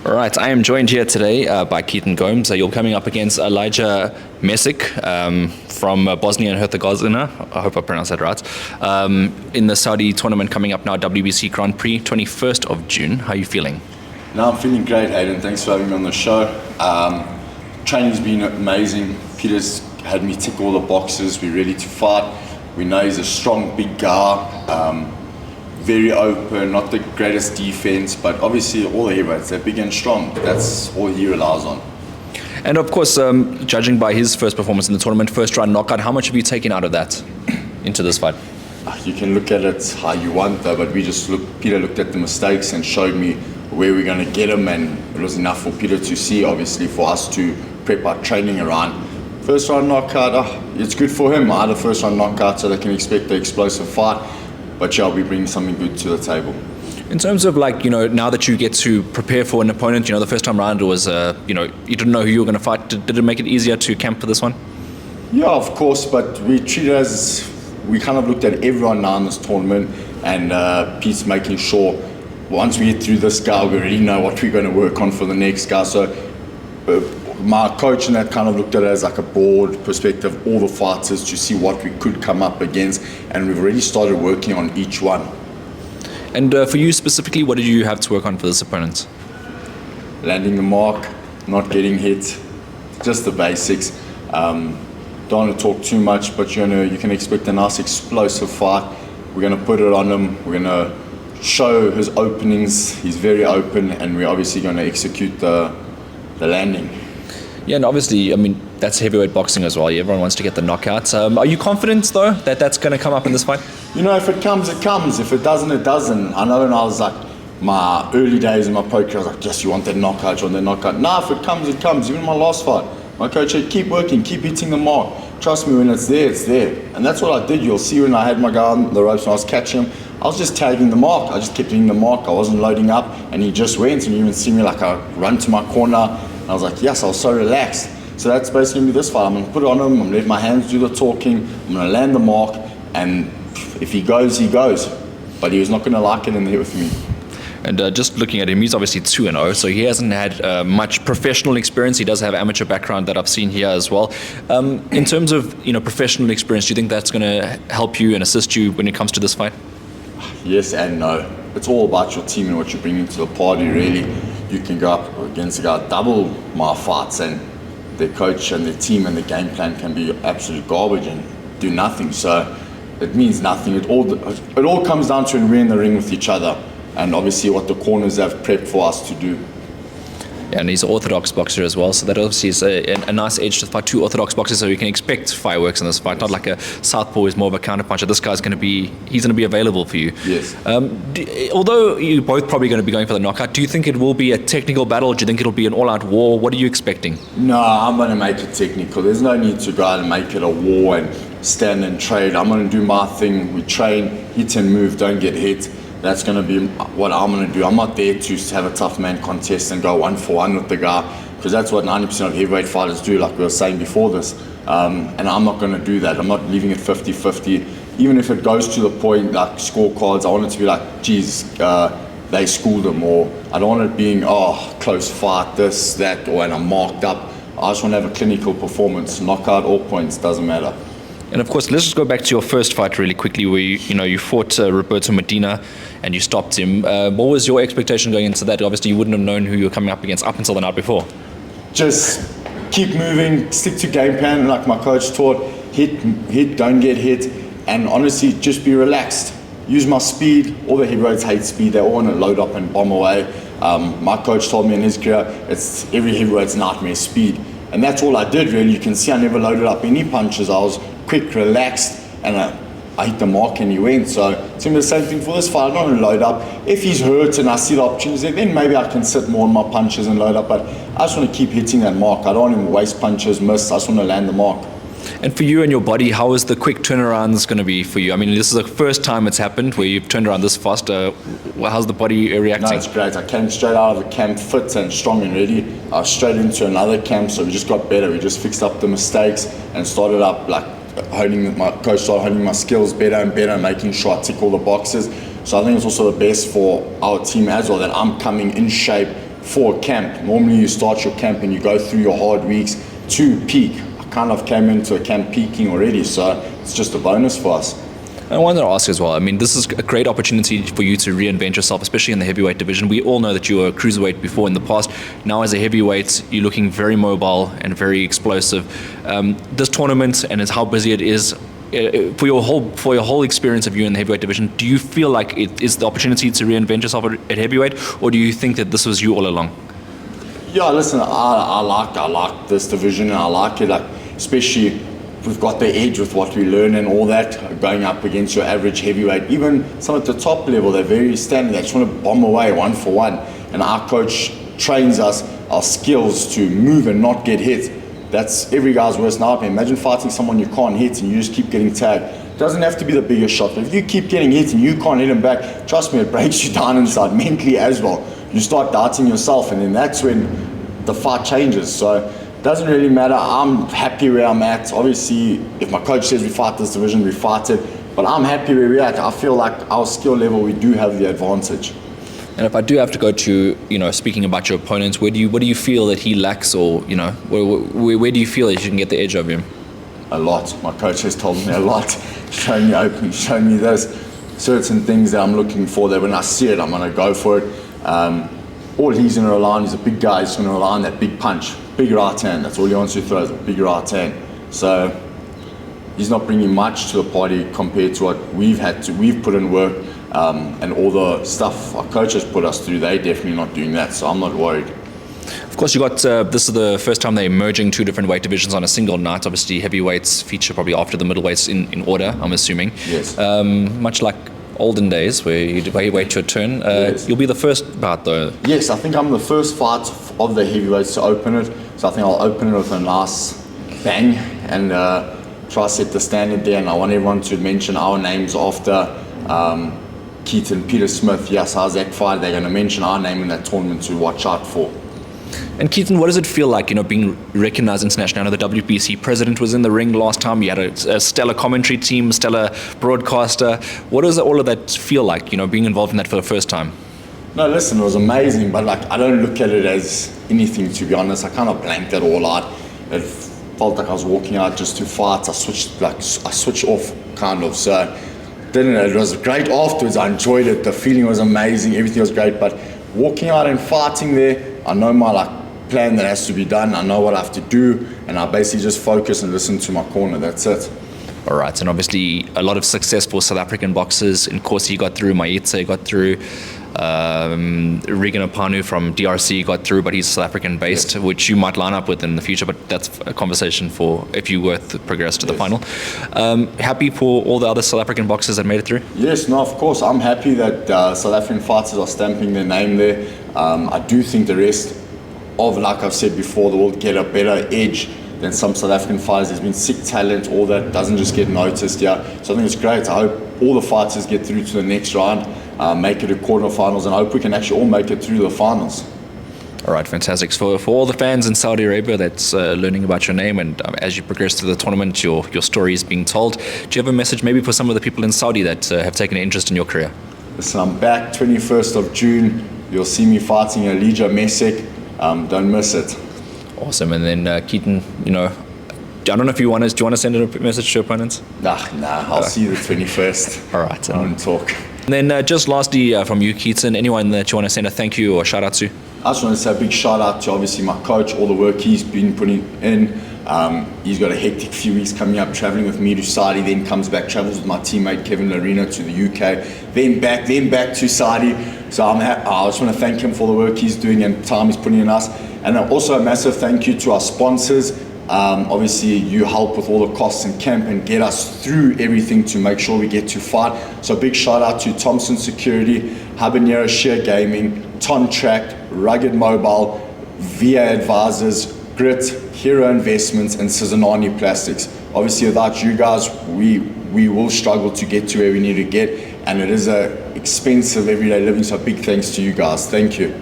All right, I am joined here today by Keaton Gomes. You're coming up against Alija Mesic from Bosnia and Herzegovina. I hope I pronounced that right. In the Saudi tournament coming up now, WBC Grand Prix, 21st of June. How are you feeling? No, I'm feeling great, Hayden. Thanks for having me on the show. Training's been amazing. Peter's had me tick all the boxes. We're ready to fight. We know he's a strong, big guy. Very open, not the greatest defense, but obviously all the heavyweights, they're big and strong. That's all he relies on. And of course, judging by his first performance in the tournament, first round knockout, how much have you taken out of that into this fight? You can look at it how you want though, but Peter looked at the mistakes and showed me where we're going to get him, and it was enough for Peter to see, obviously, for us to prep our training around. First round knockout, it's good for him. I had a first round knockout, so they can expect the explosive fight. But yeah, we bring something good to the table. In terms of now that you get to prepare for an opponent, the first time round was, you didn't know who you were going to fight. Did it make it easier to camp for this one? Yeah, of course, but we treat it as, we kind of looked at everyone now in this tournament, and Pete's making sure once we get through this guy, we already know what we're going to work on for the next guy. So my coach and that kind of looked at it as like a broad perspective, all the fighters, to see what we could come up against, and we've already started working on each one. And for you specifically, what did you have to work on for this opponent? Landing the mark, not getting hit, just the basics. Don't want to talk too much, but you can expect a nice explosive fight. We're going to put it on him. We're going to show his openings. He's very open, and we're obviously going to execute the landing. Yeah, and obviously, that's heavyweight boxing as well. Everyone wants to get the knockouts. Are you confident, though, that that's going to come up in this fight? If it comes, it comes. If it doesn't, it doesn't. I know when I was my early days in my pro career, I was like, yes, you want that knockout, you want that knockout. Nah, if it comes, it comes. Even my last fight, my coach said, keep working, keep hitting the mark. Trust me, when it's there, it's there. And that's what I did. You'll see when I had my guy on the ropes and I was catching him, I was just tagging the mark. I just kept hitting the mark. I wasn't loading up, and he just went, and you even see me I run to my corner. I was like, yes, I was so relaxed. So that's basically going to be this fight. I'm going to put it on him. I'm going to let my hands do the talking. I'm going to land the mark. And if he goes, he goes. But he was not going to like it in there with me. And just looking at him, he's obviously 2-0. So he hasn't had much professional experience. He does have amateur background that I've seen here as well. In terms of professional experience, do you think that's going to help you and assist you when it comes to this fight? Yes and no. It's all about your team and what you're bringing to the party, really. You can go up against a guy double my fights, and their coach and their team and the game plan can be absolute garbage and do nothing. So it means nothing. It all comes down to when we're in the ring with each other, and obviously what the corners have prepped for us to do. And he's an orthodox boxer as well, so that obviously is a nice edge to fight two orthodox boxers, so you can expect fireworks in this fight. Not like a southpaw who's more of a counterpuncher. This guy's going to be available for you. Yes. Although you're both probably going to be going for the knockout, do you think it will be a technical battle? Do you think it'll be an all-out war? What are you expecting? No, I'm going to make it technical. There's no need to go out and make it a war and stand and trade. I'm going to do my thing. We train, hit and move, don't get hit. That's going to be what I'm going to do. I'm not there to have a tough man contest and go 1-for-1 with the guy, because that's what 90% of heavyweight fighters do, like we were saying before this. And I'm not going to do that. I'm not leaving it 50-50. Even if it goes to the point, like scorecards, I want it to be like, geez, they schooled them, or I don't want it being, close fight, this, that, or and I'm marked up. I just want to have a clinical performance. Knockout, all points, doesn't matter. And of course, let's just go back to your first fight really quickly, where you fought Roberto Medina and you stopped him. What was your expectation going into that? Obviously, you wouldn't have known who you were coming up against up until the night before. Just keep moving, stick to game plan, like my coach taught. Hit, don't get hit, and honestly, just be relaxed. Use my speed. All the heavyweights hate speed. They all want to load up and bomb away. My coach told me in his career, it's every heavyweight's nightmare, speed. And that's all I did, really. You can see I never loaded up any punches. I was quick, relaxed, and I hit the mark and he went. So it's going to be the same thing for this fight. I'm not going to load up. If he's hurt and I see the opportunity, then maybe I can sit more on my punches and load up. But I just want to keep hitting that mark. I don't want him to waste punches, miss. I just want to land the mark. And for you and your body, how is the quick turnarounds going to be for you? This is the first time it's happened where you've turned around this fast. How's the body reacting? No, it's great. I came straight out of the camp fit and strong and ready. I was straight into another camp, so we just got better. We just fixed up the mistakes and started up my coach started honing my skills better and better, making sure I tick all the boxes. So I think it's also the best for our team as well, that I'm coming in shape, for a camp. Normally you start your camp and you go through your hard weeks to peak. I kind of came into a camp peaking already, so it's just a bonus for us. I wanted to ask as well, I mean, this is a great opportunity for you to reinvent yourself, especially in the heavyweight division. We all know that you were a cruiserweight before in the past. Now as a heavyweight, you're looking very mobile and very explosive. This tournament and how busy it is, for your whole experience of you in the heavyweight division, do you feel like it is the opportunity to reinvent yourself at heavyweight, or do you think that this was you all along? Yeah, listen, I like this division, and I like it, like, especially we've got the edge with what we learn and all that, going up against your average heavyweight. Even some at the top level, they're very standard. They just want to bomb away one for one. And our coach trains us, our skills to move and not get hit. That's every guy's worst nightmare. Imagine fighting someone you can't hit and you just keep getting tagged. It doesn't have to be the biggest shot. If you keep getting hit and you can't hit him back, trust me, it breaks you down inside, mentally as well. You start doubting yourself, and then that's when the fight changes. So it doesn't really matter. I'm happy where I'm at. Obviously, if my coach says we fight this division, we fight it. But I'm happy where we're at. I feel like our skill level, we do have the advantage. And if I do have to go to, speaking about your opponents, what do you feel that he lacks, or, where do you feel that you can get the edge of him? A lot. My coach has told me a lot. Showing me open, showing me this, certain things that I'm looking for, that when I see it, I'm going to go for it. All he's going to rely on, he's a big guy, he's going to rely on that big punch, big right hand. That's all he wants to throw, is a big right hand. So he's not bringing much to the party compared to what we've put in work, and all the stuff our coaches put us through. They're definitely not doing that, so I'm not worried. Of course, you got this is the first time they're merging two different weight divisions on a single night. Obviously, heavyweights feature probably after the middleweights in order, I'm assuming. Yes. Much like olden days where you wait your turn. Yes. You'll be the first bout though. Yes, I think I'm the first fight of the heavyweights to open it. So I think I'll open it with a nice bang and try to set the standard there. And I want everyone to mention our names after Keaton, Peter Smith, Yas Isaac fight. They're going to mention our name in that tournament to watch out for. And Keaton, what does it feel like, being recognized internationally? I know the WBC president was in the ring last time. You had a stellar commentary team, stellar broadcaster. What does all of that feel like, being involved in that for the first time? No, listen, it was amazing, but I don't look at it as anything, to be honest. I kind of blanked it all out. It felt like I was walking out just to fight. I switched off, kind of. So it was great afterwards. I enjoyed it. The feeling was amazing. Everything was great. But walking out and fighting there, I know my plan that has to be done. I know what I have to do, and I basically just focus and listen to my corner. That's it. All right, and obviously a lot of success for South African boxers. In course, he got through. Maitse got through. Regan Apanu from DRC got through, but he's South African based, yes, which you might line up with in the future, but that's a conversation for if you were to progress to the final. Happy for all the other South African boxers that made it through? Yes, no, of course. I'm happy that South African fighters are stamping their name there. I do think the rest of, like I've said before, they will get a better edge than some South African fighters. There's been sick talent, all that doesn't just get noticed here. So I think it's great. I hope all the fighters get through to the next round, make it to quarterfinals, and I hope we can actually all make it through the finals. All right, fantastic. For all the fans in Saudi Arabia that's learning about your name, and as you progress through the tournament, your story is being told, do you have a message maybe for some of the people in Saudi that have taken an interest in your career? Listen, I'm back 21st of June. You'll see me fighting Alija Mesic. Don't miss it. Awesome. And then Keaton, I don't know if do you want to send a message to your opponents? Nah, I'll see you the 21st. All right. I won't talk. And then just lastly from you, Keaton, anyone that you want to send a thank you or shout out to? I just want to say a big shout out to obviously my coach, all the work he's been putting in. He's got a hectic few weeks coming up, traveling with me to Saudi, then comes back, travels with my teammate Kevin Larino to the UK, then back to Saudi. So I just want to thank him for the work he's doing and time he's putting in us. And also a massive thank you to our sponsors. Obviously you help with all the costs in camp and get us through everything to make sure we get to fight. So big shout out to Thompson Security, Habanero Sheer Gaming, Ton Track, Rugged Mobile, VA Advisors, Grit, Hero Investments, and Sizanani Plastics. Obviously without you guys, we will struggle to get to where we need to get, and it is a expensive everyday living, so big thanks to you guys. Thank you.